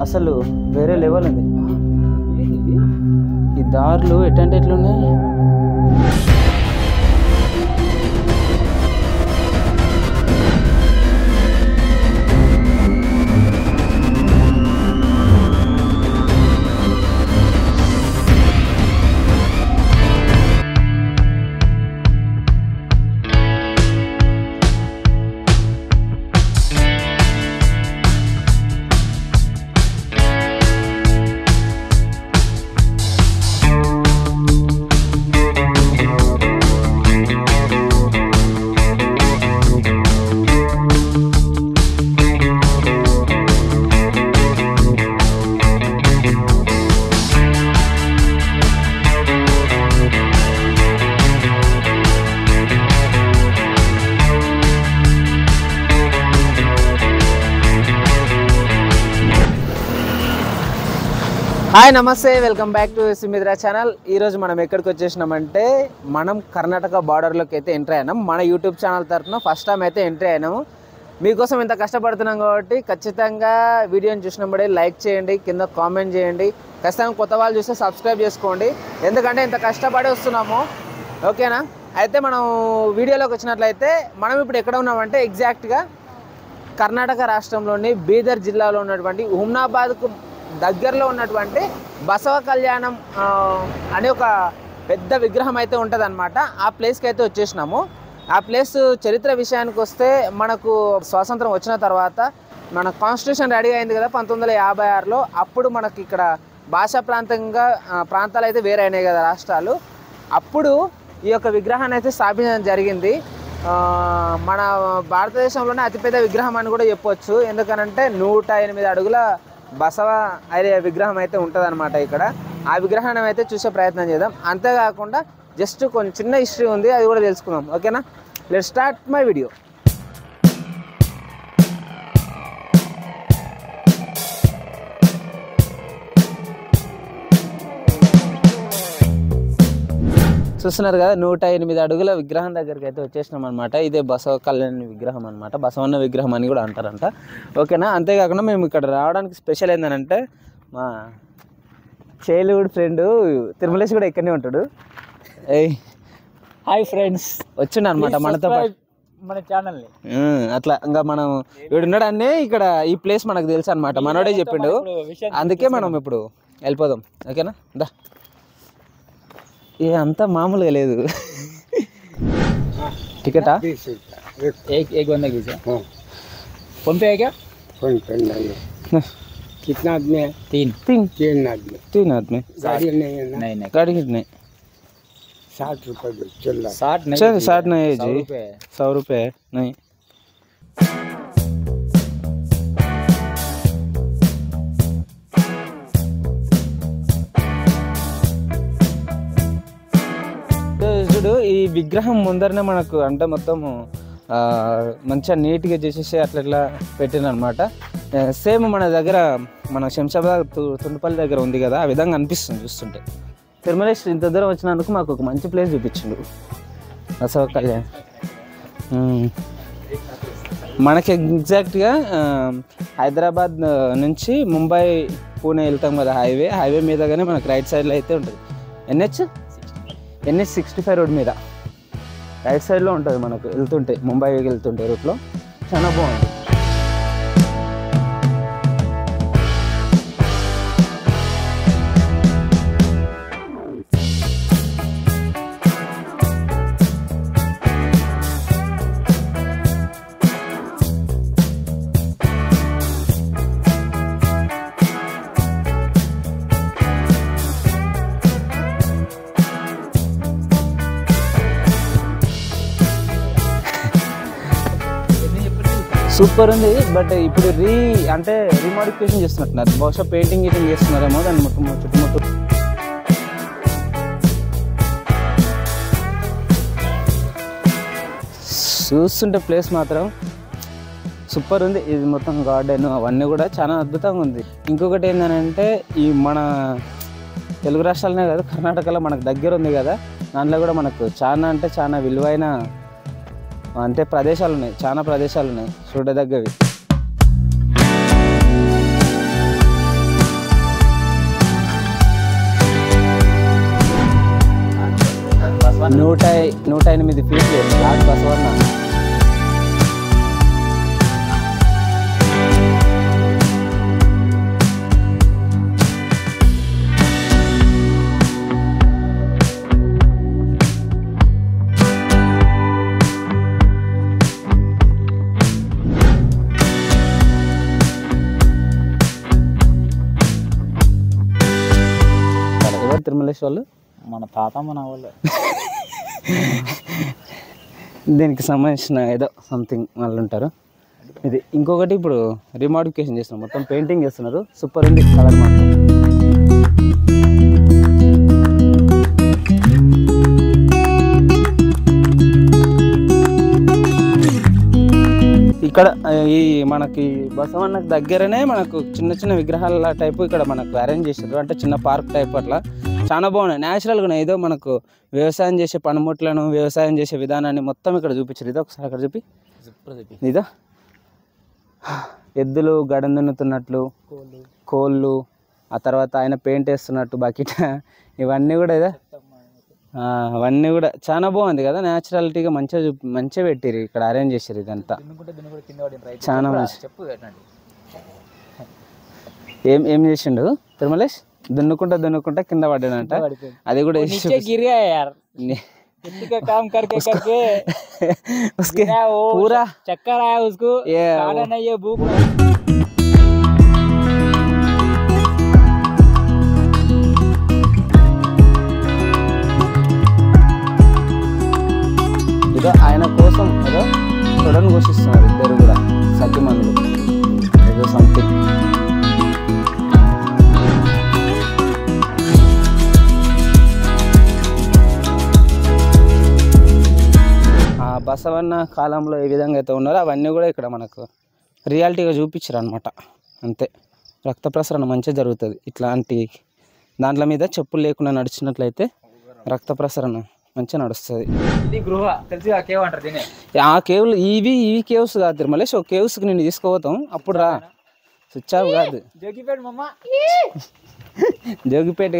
అసలు వేరే లెవెల్ ఉంది. ఈ దారులు ఎట్టంటే ఎట్లున్నాయి. హాయ్ నమస్తే, వెల్కమ్ బ్యాక్ టు సిమిద్రా ఛానల్. ఈరోజు మనం ఎక్కడికి వచ్చేసినామంటే మనం కర్ణాటక బార్డర్లోకి అయితే ఎంట్రీ అయినాం. మన యూట్యూబ్ ఛానల్ తరఫున ఫస్ట్ టైం అయితే ఎంట్రీ అయినాము. మీకోసం ఇంత కష్టపడుతున్నాం కాబట్టి ఖచ్చితంగా వీడియోని చూసినప్పుడే లైక్ చేయండి, కింద కామెంట్ చేయండి. ఖచ్చితంగా కొత్త వాళ్ళు చూస్తే సబ్స్క్రైబ్ చేసుకోండి, ఎందుకంటే ఇంత కష్టపడి వస్తున్నాము. ఓకేనా? అయితే మనం వీడియోలోకి వచ్చినట్లయితే మనం ఇప్పుడు ఎక్కడ ఉన్నామంటే ఎగ్జాక్ట్గా కర్ణాటక రాష్ట్రంలోని బీదర్ జిల్లాలో ఉన్నటువంటి హుమ్నాబాద్కు దగ్గరలో ఉన్నటువంటి బసవ కళ్యాణం అనే ఒక పెద్ద విగ్రహం అయితే ఉంటుంది అనమాట. ఆ ప్లేస్కి అయితే వచ్చేసినాము. ఆ ప్లేస్ చరిత్ర విషయానికి వస్తే మనకు స్వాతంత్రం వచ్చిన తర్వాత మన కాన్స్టిట్యూషన్ రెడీ అయింది కదా 1956లో. అప్పుడు మనకి ఇక్కడ భాషా ప్రాంతాలు అయితే వేరే అయినాయి కదా రాష్ట్రాలు. అప్పుడు ఈ యొక్క విగ్రహాన్ని అయితే స్థాపించడం జరిగింది. మన భారతదేశంలోనే అతిపెద్ద విగ్రహం అని కూడా చెప్పొచ్చు. ఎందుకనంటే 108 అడుగుల బసవ అనే విగ్రహం అయితే ఉంటుంది అనమాట. ఇక్కడ ఆ విగ్రహాన్ని అయితే చూసే ప్రయత్నం చేద్దాం. అంతేకాకుండా జస్ట్ కొంచెం చిన్న హిస్టరీ ఉంది, అది కూడా తెలుసుకుందాం. ఓకేనా? Let's start my video. చూస్తున్నారు కదా, 108 అడుగుల విగ్రహం దగ్గరికి అయితే వచ్చేసినాం అనమాట. ఇదే బసవ కళ్యాణ విగ్రహం అనమాట, బసవన్న విగ్రహం అని కూడా అంటారంట. ఓకేనా? అంతేకాకుండా మేము ఇక్కడ రావడానికి స్పెషల్ ఏంటంటే మా చైల్డ్హుడ్ ఫ్రెండ్ తిరుమలేష్ కూడా ఇక్కడనే ఉంటాడు. హాయ్ ఫ్రెండ్స్, వచ్చిండు అనమాట మనతో పాటు మన ఛానల్ని. అట్లా ఇంకా మనం వీడున్నాడనే ఇక్కడ ఈ ప్లేస్ మనకు తెలుసు అనమాట. మనోడే చెప్పిండు, అందుకే మనం ఇప్పుడు వెళ్ళిపోదాం. ఓకేనా? దా, ఏ అంతా మామూలుగా లేదు. टिकटा एक बंदा खींचा। फोन पे है क्या? फोन पे नहीं है। कितना आदमी है? तीन आदमी। गाड़ी नहीं है ना? नहीं गाड़ी नहीं। 60 रुपये दो, चल रहा 60 नहीं, 60 नहीं है जी, 100 रुपये है नहीं। చూడు, ఈ విగ్రహం ముందరనే మనకు అంటే మొత్తం మంచిగా నీట్గా చేసేసి అట్లా ఇట్లా పెట్టినమాట. సేమ్ మన దగ్గర మన శంషాబాద్ తుండుపల్లి దగ్గర ఉంది కదా, ఆ విధంగా అనిపిస్తుంది చూస్తుంటే. తిరుమలేష్ ఇంత దూరం వచ్చినందుకు మాకు ఒక మంచి ప్లేస్ చూపించిండు, బసవ కళ్యాణ్. మనకి ఎగ్జాక్ట్గా హైదరాబాద్ నుంచి ముంబై పూణే వెళ్తాం కదా, హైవే మీదగానే మనకు రైట్ సైడ్లో అయితే ఉంటుంది. NH 65 రోడ్ మీద రైట్ సైడ్లో ఉంటుంది మనకు. వెళ్తుంటే ముంబైకి వెళ్తుంటే రూట్లో చాలా బాగుంది. సూపర్ ఉంది. బట్ ఇప్పుడు రీమోడిఫికేషన్ చేస్తున్నట్టున్నారు, బహుశా పెయింటింగ్ చేస్తున్నారేమో దాన్ని చుట్టుముట్టు. చూస్తుంటే ప్లేస్ మాత్రం సూపర్ ఉంది. ఇది మొత్తం గార్డెన్ అవన్నీ కూడా చాలా అద్భుతంగా ఉంది. ఇంకొకటి ఏంటంటే ఈ మన తెలుగు రాష్ట్రాలనే కాదు, కర్ణాటకలో మనకు దగ్గర ఉంది కదా, దాంట్లో కూడా మనకు చాలా విలువైన అంటే ప్రదేశాలు ఉన్నాయి, చాలా ప్రదేశాలు ఉన్నాయి చూడదగ్గవి. 108 ఫీట్లు లార్డ్ బసవన్న. తిరుమలేశ్ వాళ్ళు మన తాత మన వాళ్ళు. దీనికి సంబంధించిన ఏదో సంథింగ్ వాళ్ళు ఉంటారు. ఇది ఇంకొకటి ఇప్పుడు రీమాడిఫికేషన్ చేస్తున్నారు, మొత్తం పెయింటింగ్ చేస్తున్నారు. సూపర్ ఉంది కలర్ మాత్రం. ఇక్కడ ఈ మనకి బసవన్నకు దగ్గరనే మనకు చిన్న చిన్న విగ్రహాల టైపు ఇక్కడ మనకు అరేంజ్ చేశారు. అంటే చిన్న పార్క్ టైప్ అట్లా చాలా బాగున్నాయి, న్యాచురల్గా ఉన్నాయి. ఏదో మనకు వ్యవసాయం చేసే పనిముట్లను, వ్యవసాయం చేసే విధానాన్ని మొత్తం ఇక్కడ చూపించారు. ఇదో ఒకసారి అక్కడ చూపి. ఇదో ఎద్దులు గడం దున్నుతున్నట్లు, కోళ్ళు, ఆ తర్వాత ఆయన పెయింట్ వేస్తున్నట్టు బకెట్, ఇవన్నీ కూడా ఇదో అవన్నీ కూడా చాలా బాగుంది కదా, న్యాచురాలిటీగా మంచిగా పెట్టిరు ఇక్కడ అరేంజ్ చేసారు. ఇదంతా చాలా మంచి. ఏం చేసిండు తిరుమలేష్? దున్నుకుంటా కింద పడ్డాడంట. అది కూడా పూరా చక్కర్ ఆయా ఉస్కో కాలా నహీ హై భూక్. ఇదో ఆయన కోసం ఏదో తొడను ఘోషిస్తున్నారు ఇద్దరు కూడా సత్యమందులు ఏదో సంథింగ్. ఆ బసవన్న కాలంలో ఏ విధంగా అయితే ఉన్నారో అవన్నీ కూడా ఇక్కడ మనకు రియాలిటీగా చూపించారు అనమాట. అంతే, రక్త ప్రసరణ మంచిగా జరుగుతుంది. ఇట్లాంటి దాంట్ల మీద చెప్పులు లేకుండా నడిచినట్లయితే రక్త ప్రసరణ మంచిగా నడుస్తుంది. ఆ కేవ్లు ఇవి కేవ్స్ కాదు తిరుమలేష్. ఒక కేవ్స్కి నేను తీసుకుపోతాం, అప్పుడు రా. స్విచ్ ఆఫ్ కాదు, జోగిపేట.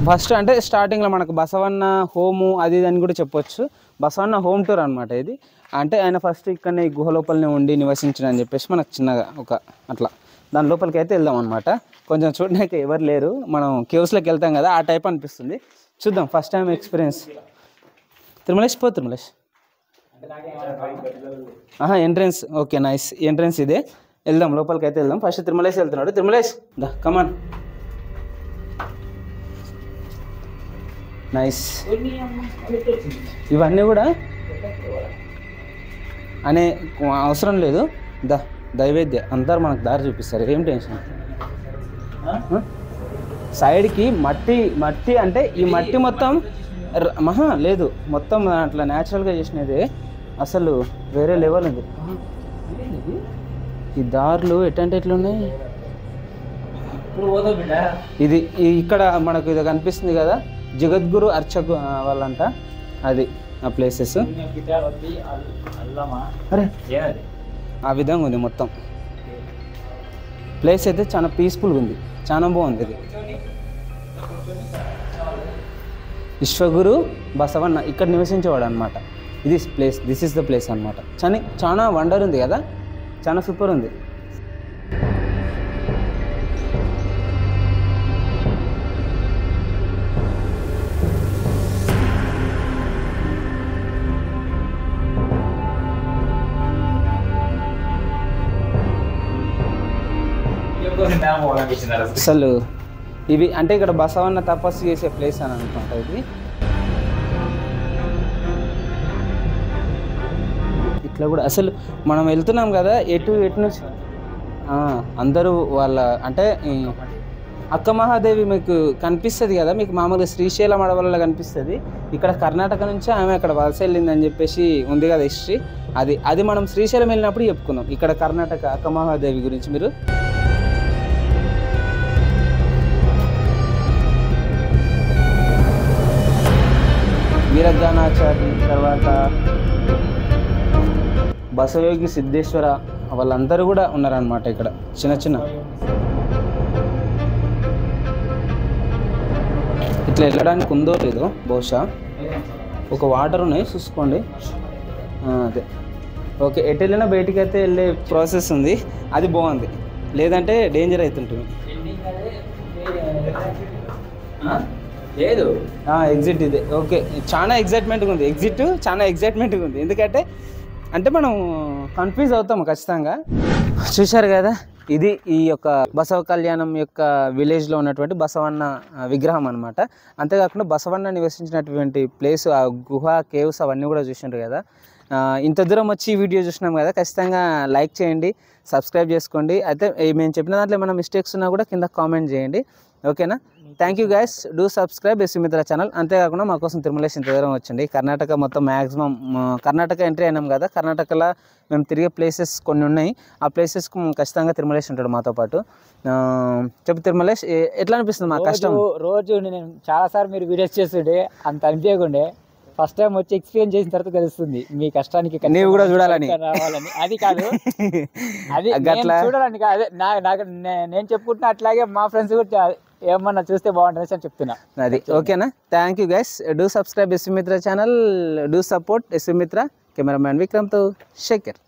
ఫస్ట్ అంటే స్టార్టింగ్లో మనకు బసవన్న హోము అది ఇది అని కూడా చెప్పొచ్చు. బసవన్న హోమ్ టూర్ అనమాట ఇది. అంటే ఆయన ఫస్ట్ ఇక్కడనే ఈ గుహ లోపలనే ఉండి నివసించడం అని చెప్పేసి మనకు చిన్నగా ఒక అట్లా దాని లోపలికి అయితే వెళ్దాం అనమాట. కొంచెం చూడడానికి ఎవరు లేరు, మనం కేవ్స్లోకి వెళ్తాం కదా ఆ టైప్ అనిపిస్తుంది. చూద్దాం, first time experience. Tirumalesh Tirumalesh entrance. Okay, nice entrance ఇదే. వెళ్దాం, లోపలికి అయితే వెళ్దాం. ఫస్ట్ తిరుమలేష్ వెళ్తున్నాడు. తిరుమలేష్ దా, కమాన్. నైస్. ఇవన్నీ కూడా అనే అవసరం లేదు. దైవేద్య అందరు మనకు దారి చూపిస్తారు, ఏం టెన్షన్. సైడ్కి మట్టి అంటే ఈ మట్టి మొత్తం లేదు, మొత్తం అట్లా న్యాచురల్గా చేసినది. అసలు వేరే లెవెల్ ఉంది. ఈ దారులు ఎట్లంటే ఎట్లున్నాయి. ఇది ఇక్కడ మనకు ఇది కనిపిస్తుంది కదా, జగద్గురు అర్చకు వాళ్ళంట, అది ఆ ప్లేసెస్. అరే ఆ విధంగా ఉంది మొత్తం ప్లేస్. అయితే చాలా పీస్ఫుల్గా ఉంది, చాలా బాగుంది. ఇది విశ్వగురు బసవన్న ఇక్కడ నివసించేవాడు అనమాట. ఇది place, this is the place అనమాట. చాలా వండర్ ఉంది కదా, చాలా సూపర్ ఉంది. అసలు ఇవి అంటే ఇక్కడ బసవన్న తపస్సు చేసే ప్లేస్ అని అనుకుంటా. ఇది ఇట్లా కూడా అసలు మనం వెళ్తున్నాం కదా, ఎటు నుంచి అందరూ వాళ్ళ అంటే అక్క మహాదేవి మీకు కనిపిస్తుంది కదా, మీకు మామూలుగా శ్రీశైలం అడవులలో కనిపిస్తుంది. ఇక్కడ కర్ణాటక నుంచి ఆమె అక్కడ వలస వెళ్ళిందని చెప్పేసి ఉంది కదా హిస్టరీ. అది మనం శ్రీశైలం వెళ్ళినప్పుడు చెప్పుకుందాం. ఇక్కడ కర్ణాటక అక్క మహాదేవి గురించి మీరు వీరగానాచారి, తర్వాత బసవయోగి సిద్ధేశ్వర, వాళ్ళందరూ కూడా ఉన్నారనమాట ఇక్కడ. చిన్న ఇట్లా వెళ్ళడానికి ఉందో లేదో బహుశా. ఒక వాటర్ ఉన్నాయి చూసుకోండి. అదే ఓకే. ఎటు వెళ్ళినా బయటికి అయితే వెళ్ళే ప్రాసెస్ ఉంది, అది బాగుంది. లేదంటే డేంజర్ అవుతుంటుంది. లేదు ఎగ్జిట్ ఇదే. ఓకే, చాలా ఎగ్జైట్మెంట్గా ఉంది. ఎగ్జిట్ చాలా ఎగ్జైట్మెంట్గా ఉంది. ఎందుకంటే అంటే మనం కన్ఫ్యూజ్ అవుతాము ఖచ్చితంగా. చూశారు కదా, ఇది ఈ యొక్క బసవ కళ్యాణం యొక్క విలేజ్లో ఉన్నటువంటి బసవన్న విగ్రహం అనమాట. అంతేకాకుండా బసవన్న నివసించినటువంటి ప్లేస్, ఆ గుహ, కేవ్స్ అవన్నీ కూడా చూసిండ్రు కదా. ఇంత దూరం వచ్చి ఈ వీడియో చూసినాం కదా, ఖచ్చితంగా లైక్ చేయండి, సబ్స్క్రైబ్ చేసుకోండి. అయితే మేము చెప్పిన దాంట్లో ఏమైనా మిస్టేక్స్ ఉన్నా కూడా కింద కామెంట్ చేయండి. ఓకేనా? Thank you guys, do subscribe Sumitra channel. అంతేకాకుండా మా కోసం తిరుమలేశ్ ఇంత దూరం వచ్చింది. కర్ణాటక మొత్తం మ్యాక్సిమం కర్ణాటక ఎంట్రీ అయినాం కదా, కర్ణాటకలో మేము తిరిగే ప్లేసెస్ కొన్ని ఉన్నాయి. ఆ ప్లేసెస్కు ఖచ్చితంగా తిరుమలేశ్ ఉంటాడు మాతో పాటు. చెప్పు తిరుమలేశ్, ఎట్లా అనిపిస్తుంది మా కష్టం? రోజు నేను చాలాసార్లు మీరు వీడియోస్ చేస్తుండే అంత అనిపించకుండే, ఫస్ట్ టైం వచ్చి ఎక్స్పీరియన్స్ చేసిన తర్వాత తెలుస్తుంది మీ కష్టానికి. నీవు కూడా చూడాలని రావాలని అది కాదు, అది చూడాలని కాదు. నాకు నేను చెప్పుకుంటున్నా, అట్లాగే మా ఫ్రెండ్స్ కూడా ఏమన్నా చూస్తే బాగుంటుంది అని చెప్తున్నా. అది ఓకేనా? Thank you guys, do subscribe Sumitra channel, do support Sumitra. Cameraman విక్రమ్తో శేఖర్.